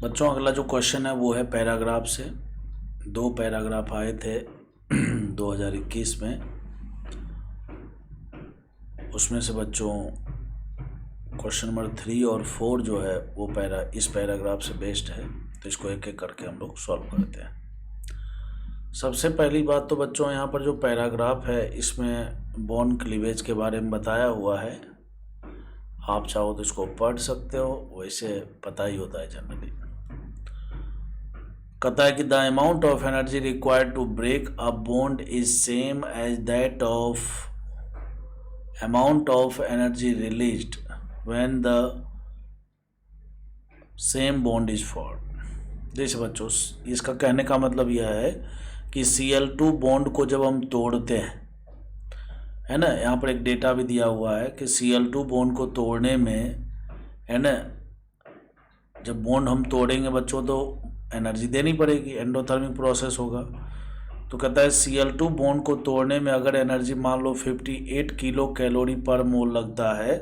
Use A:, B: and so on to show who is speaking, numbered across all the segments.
A: बच्चों अगला जो क्वेश्चन है वो है पैराग्राफ से। 2 पैराग्राफ आए थे 2021 में, उसमें से बच्चों क्वेश्चन नंबर 3 और 4 जो है वो इस पैराग्राफ से बेस्ड है, तो इसको एक एक करके हम लोग सॉल्व करते हैं। सबसे पहली बात तो बच्चों यहाँ पर जो पैराग्राफ है इसमें बॉन्ड क्लीवेज के बारे में बताया हुआ है। आप चाहो तो इसको पढ़ सकते हो, वैसे पता ही होता है जनरली। कहता है कि the amount of energy required to break a bond is same as that of amount of energy released when the same bond is formed. जैसे बच्चों इसका कहने का मतलब यह है कि Cl2 बॉन्ड को जब हम तोड़ते हैं, है ना, यहाँ पर एक डेटा भी दिया हुआ है कि Cl2 बॉन्ड को तोड़ने में, है ना, जब बॉन्ड हम तोड़ेंगे बच्चों तो एनर्जी देनी पड़ेगी, एंडोथर्मिक प्रोसेस होगा। तो कहता है Cl2 बॉन्ड को तोड़ने में अगर एनर्जी मान लो 58 किलो कैलोरी पर मोल लगता है,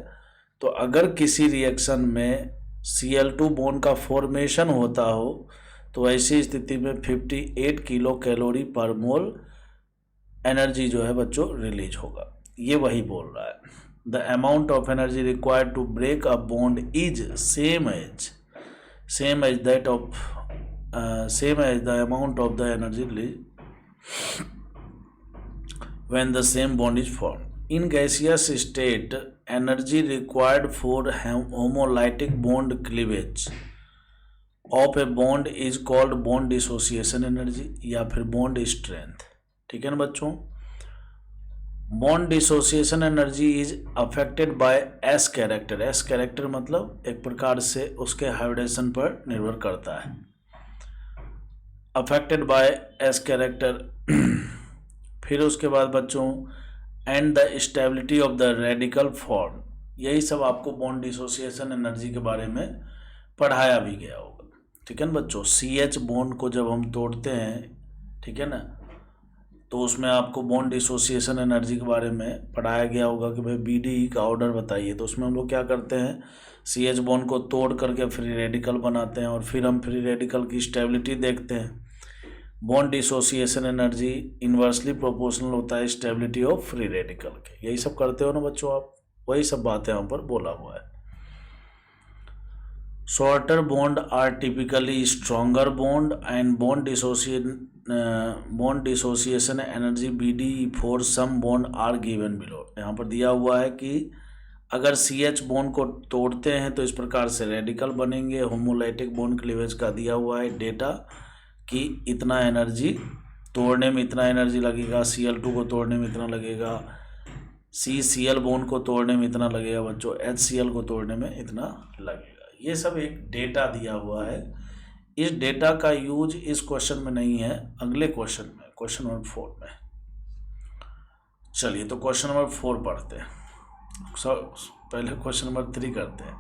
A: तो अगर किसी रिएक्शन में Cl2 बॉन्ड का फॉर्मेशन होता हो तो ऐसी स्थिति में 58 किलो कैलोरी पर मोल एनर्जी जो है बच्चों रिलीज होगा। ये वही बोल रहा है, the amount of energy required to break a bond is same as that of same as the amount of the energy release when the same bond is formed. In gaseous state energy required for homolytic bond cleavage of a bond is called bond dissociation energy या फिर bond strength. ठीक है ना बच्चों। Bond dissociation energy is affected by s character. S character मतलब एक प्रकार से उसके हाइब्रिडेशन पर निर्भर करता है। अफेक्टेड बाय एस कैरेक्टर फिर उसके बाद बच्चों and the stability of the radical form. यही सब आपको बॉन्ड डिसोसिएशन एनर्जी के बारे में पढ़ाया भी गया होगा। ठीक है ना बच्चों। CH बॉन्ड को जब हम तोड़ते हैं, ठीक है ना, तो उसमें आपको बॉन्ड डिसोसिएशन एनर्जी के बारे में पढ़ाया गया होगा कि भाई BDE का ऑर्डर बताइए। तो उसमें हम लोग क्या करते हैं, CH बॉन्ड को तोड़ करके फ्री रेडिकल बनाते हैं और फिर हम फ्री रेडिकल की स्टेबिलिटी देखते हैं। Bond dissociation energy inversely proportional होता है स्टेबिलिटी ऑफ फ्री रेडिकल के। यही सब करते हो ना बच्चों आप, वही सब बातें यहाँ पर बोला हुआ है। Shorter bond are typically stronger bond and bond dissociation energy BDE for some bond are given below। यहाँ पर दिया हुआ है कि अगर CH बॉन्ड को तोड़ते हैं तो इस प्रकार से रेडिकल बनेंगे। होमोलाइटिक बॉन्ड क्लीवेज का दिया हुआ है डेटा कि इतना एनर्जी तोड़ने में इतना एनर्जी लगेगा, Cl2 को तोड़ने में इतना लगेगा, CCl बॉन्ड को तोड़ने में इतना लगेगा बच्चों, HCl को तोड़ने में इतना लगेगा। ये सब एक डेटा दिया हुआ है। इस डेटा का यूज इस क्वेश्चन में नहीं है, अगले क्वेश्चन में, क्वेश्चन नंबर 4 में। चलिए तो क्वेश्चन नंबर 4 पढ़ते हैं। पहले क्वेश्चन नंबर 3 करते हैं।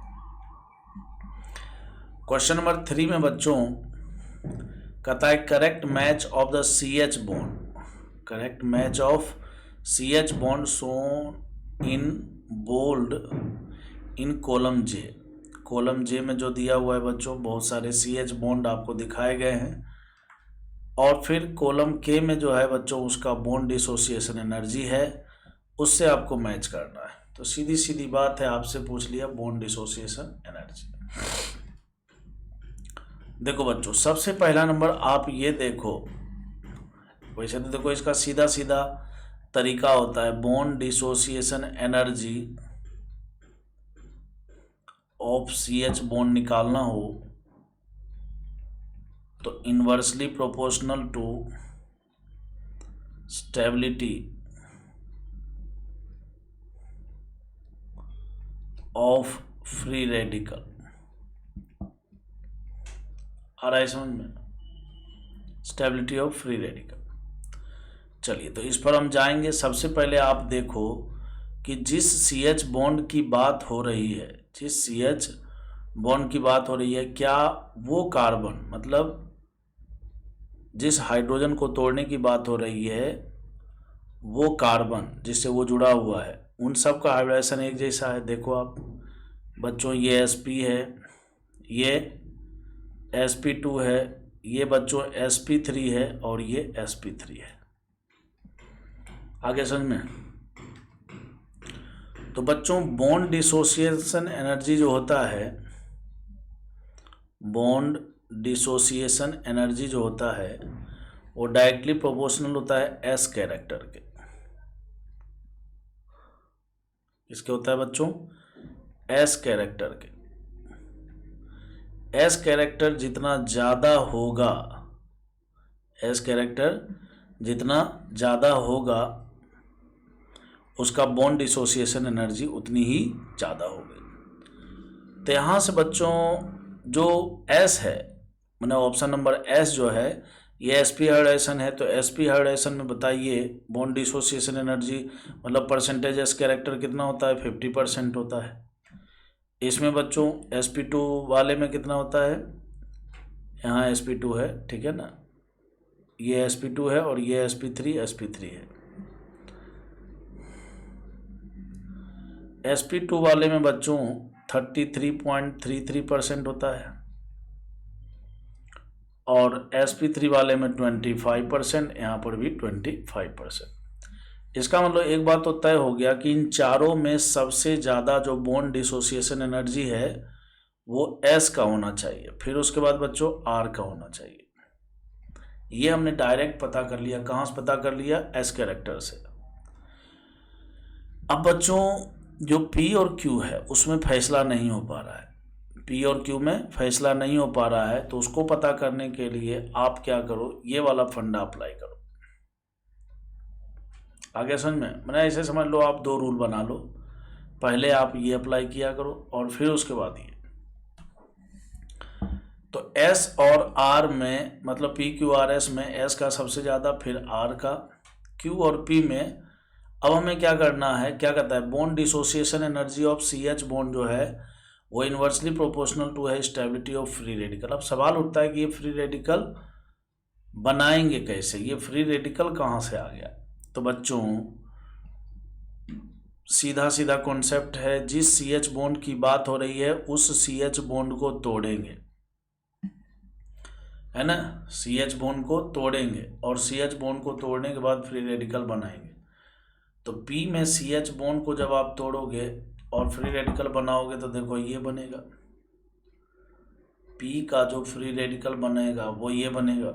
A: क्वेश्चन नंबर 3 में बच्चों कहता है correct match of the CH bond. Correct match of CH bond shown in bold in column J। Column J में जो दिया हुआ है बच्चों बहुत सारे CH बॉन्ड आपको दिखाए गए हैं, और फिर कॉलम K में जो है बच्चों उसका बॉन्ड डिसोसिएशन एनर्जी है, उससे आपको मैच करना है। तो सीधी सीधी बात है, आपसे पूछ लिया बॉन्ड डिसोसिएशन एनर्जी। देखो बच्चों सबसे पहला नंबर आप ये देखो, वैसे तो देखो इसका सीधा सीधा तरीका होता है, bond dissociation energy of CH bond निकालना हो तो inversely proportional to stability of free radical. आ रहा है समझ में, स्टेबिलिटी ऑफ फ्री रेडिकल। चलिए तो इस पर हम जाएंगे। सबसे पहले आप देखो कि जिस CH बॉन्ड की बात हो रही है, जिस CH बॉन्ड की बात हो रही है, क्या वो कार्बन मतलब जिस हाइड्रोजन को तोड़ने की बात हो रही है वो कार्बन जिससे वो जुड़ा हुआ है, उन सब का हाइब्रिडेशन एक जैसा है। देखो आप बच्चों ये sp है, ये sp2 है, ये बच्चों sp3 है और ये sp3 है। आगे समझ में? तो बच्चों बॉन्ड डिसोसिएशन एनर्जी जो होता है, बॉन्ड डिसोसिएशन एनर्जी जो होता है वो डायरेक्टली प्रोपोर्शनल होता है एस कैरेक्टर के। किसके होता है बच्चों? एस कैरेक्टर के। एस कैरेक्टर जितना ज़्यादा होगा, एस कैरेक्टर जितना ज़्यादा होगा उसका बॉन्ड डिसोसिएशन एनर्जी उतनी ही ज़्यादा होगी। तो यहाँ से बच्चों जो एस है, मैंने ऑप्शन नंबर एस जो है ये एसपी हाइब्रिडाइजेशन है, तो एसपी हाइब्रिडाइजेशन में बताइए बॉन्ड डिसोसिएशन एनर्जी मतलब परसेंटेज एस कैरेक्टर कितना होता है? 50% होता है। इसमें बच्चों sp2 वाले में कितना होता है? यहाँ sp2 है, ठीक है ना, ये sp2 है और ये sp3 है। sp2 वाले में बच्चों 33.33% होता है और sp3 वाले में 25%, यहाँ पर भी 25%। इसका मतलब एक बात तो तय हो गया कि इन चारों में सबसे ज़्यादा जो बॉन्ड डिसोसिएशन एनर्जी है वो S का होना चाहिए, फिर उसके बाद बच्चों R का होना चाहिए। ये हमने डायरेक्ट पता कर लिया। कहाँ से पता कर लिया? S कैरेक्टर से। अब बच्चों जो P और Q है उसमें फैसला नहीं हो पा रहा है, P और Q में फैसला नहीं हो पा रहा है, तो उसको पता करने के लिए आप क्या करो, ये वाला फंडा अप्लाई करो। आगे समझ में? मैंने ऐसे समझ लो, आप दो रूल बना लो, पहले आप ये अप्लाई किया करो और फिर उसके बाद ये। तो S और R में मतलब PQRS में S का सबसे ज़्यादा, फिर R का, Q और P में अब हमें क्या करना है, क्या कहता है, bond dissociation energy of CH bond जो है वो इन्वर्सली प्रोपोर्शनल टू है स्टेबिलिटी ऑफ फ्री रेडिकल। अब सवाल उठता है कि ये फ्री रेडिकल बनाएंगे कैसे, ये फ्री रेडिकल कहाँ से आ गया? तो बच्चों सीधा सीधा कॉन्सेप्ट है, जिस CH बॉन्ड की बात हो रही है उस CH बॉन्ड को तोड़ेंगे, है ना, CH बॉन्ड को तोड़ेंगे और CH बॉन्ड को तोड़ने के बाद फ्री रेडिकल बनाएंगे। तो P में CH बॉन्ड को जब आप तोड़ोगे और फ्री रेडिकल बनाओगे तो देखो ये बनेगा, P का जो फ्री रेडिकल बनेगा वो ये बनेगा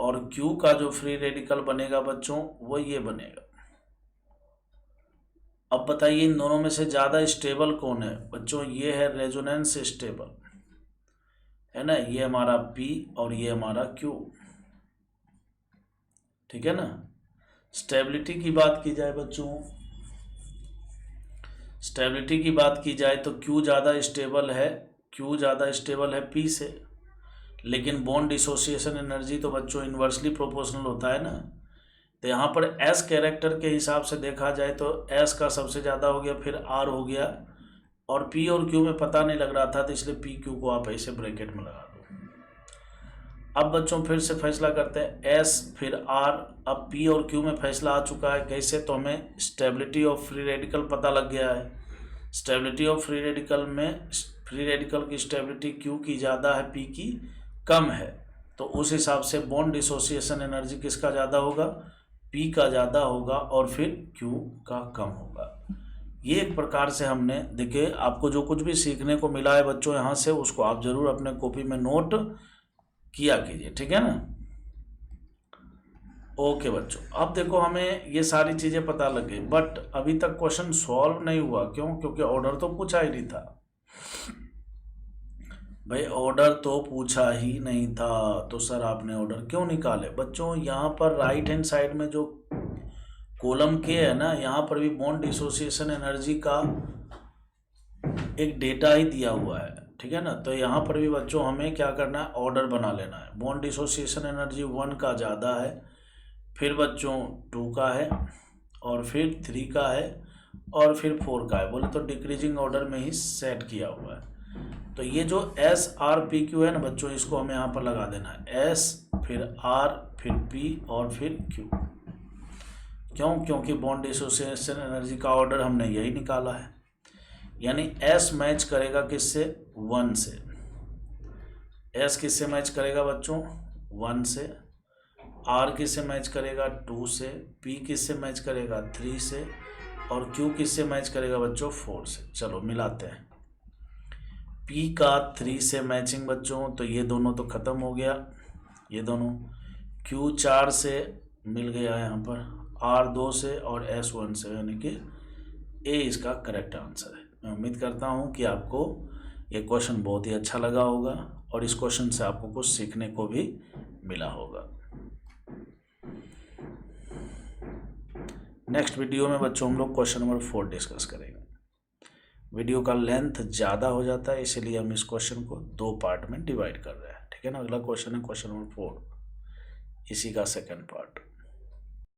A: और Q का जो फ्री रेडिकल बनेगा बच्चों वो ये बनेगा। अब बताइए इन दोनों में से ज़्यादा स्टेबल कौन है बच्चों? ये है रेजोनेंस स्टेबल, है ना, ये हमारा P और ये हमारा Q, ठीक है ना। स्टेबिलिटी की बात की जाए बच्चों, स्टेबिलिटी की बात की जाए तो Q ज़्यादा स्टेबल है, Q ज़्यादा स्टेबल है P से, लेकिन बॉन्ड डिसोसिएशन एनर्जी तो बच्चों इन्वर्सली प्रोपोर्शनल होता है ना। तो यहाँ पर S कैरेक्टर के हिसाब से देखा जाए तो S का सबसे ज़्यादा हो गया, फिर R हो गया और P और Q में पता नहीं लग रहा था तो इसलिए PQ को आप ऐसे ब्रैकेट में लगा दो। अब बच्चों फिर से फैसला करते हैं, S फिर R, अब P और Q में फैसला आ चुका है। कैसे? तो हमें स्टेबिलिटी ऑफ फ्री रेडिकल पता लग गया है। स्टेबिलिटी ऑफ फ्री रेडिकल में फ्री रेडिकल की स्टेबिलिटी Q की ज़्यादा है, P की कम है, तो उस हिसाब से बॉन्ड डिसोसिएशन एनर्जी किसका ज़्यादा होगा? P का ज़्यादा होगा और फिर Q का कम होगा। ये एक प्रकार से हमने, देखिए आपको जो कुछ भी सीखने को मिला है बच्चों यहाँ से, उसको आप ज़रूर अपने कॉपी में नोट किया कीजिए, ठीक है ना। ओके बच्चों, अब देखो हमें ये सारी चीज़ें पता लग गई, बट अभी तक क्वेश्चन सॉल्व नहीं हुआ। क्यों? क्योंकि ऑर्डर तो पूछा ही नहीं था भाई, ऑर्डर तो पूछा ही नहीं था, तो सर आपने ऑर्डर क्यों निकाले? बच्चों यहाँ पर राइट हैंड साइड में जो कॉलम के है ना, यहाँ पर भी बॉन्ड डिसोसिएशन एनर्जी का एक डेटा ही दिया हुआ है, ठीक है ना। तो यहाँ पर भी बच्चों हमें क्या करना है, ऑर्डर बना लेना है। बॉन्ड डिसोसिएशन एनर्जी 1 का ज़्यादा है, फिर बच्चों 2 का है और फिर 3 का है और फिर 4 का है, बोले तो डिक्रीजिंग ऑर्डर में ही सेट किया हुआ है। तो ये जो S R P Q है ना बच्चों, इसको हमें यहाँ पर लगा देना है, S फिर R फिर P और फिर Q। क्यों? क्योंकि बॉन्ड डिसोसिएशन एनर्जी का ऑर्डर हमने यही निकाला है, यानी S मैच करेगा किससे? 1 से, एस किससे मैच करेगा बच्चों 1 से, आर किससे मैच करेगा 2 से, पी किससे मैच करेगा 3 से, और क्यू किससे मैच करेगा बच्चों 4 से। चलो मिलाते हैं। पी का 3 से मैचिंग बच्चों, तो ये दोनों तो ख़त्म हो गया, ये दोनों। क्यू 4 से मिल गया यहाँ पर, आर 2 से और एस 1 से, यानी कि ए इसका करेक्ट आंसर है। मैं उम्मीद करता हूँ कि आपको ये क्वेश्चन बहुत ही अच्छा लगा होगा और इस क्वेश्चन से आपको कुछ सीखने को भी मिला होगा। नेक्स्ट वीडियो में बच्चों हम लोग क्वेश्चन नंबर 4 डिस्कस करेंगे। वीडियो का लेंथ ज़्यादा हो जाता है, इसीलिए हम इस क्वेश्चन को 2 पार्ट में डिवाइड कर रहे हैं। ठीक है ना। अगला क्वेश्चन है क्वेश्चन नंबर 4, इसी का सेकंड पार्ट।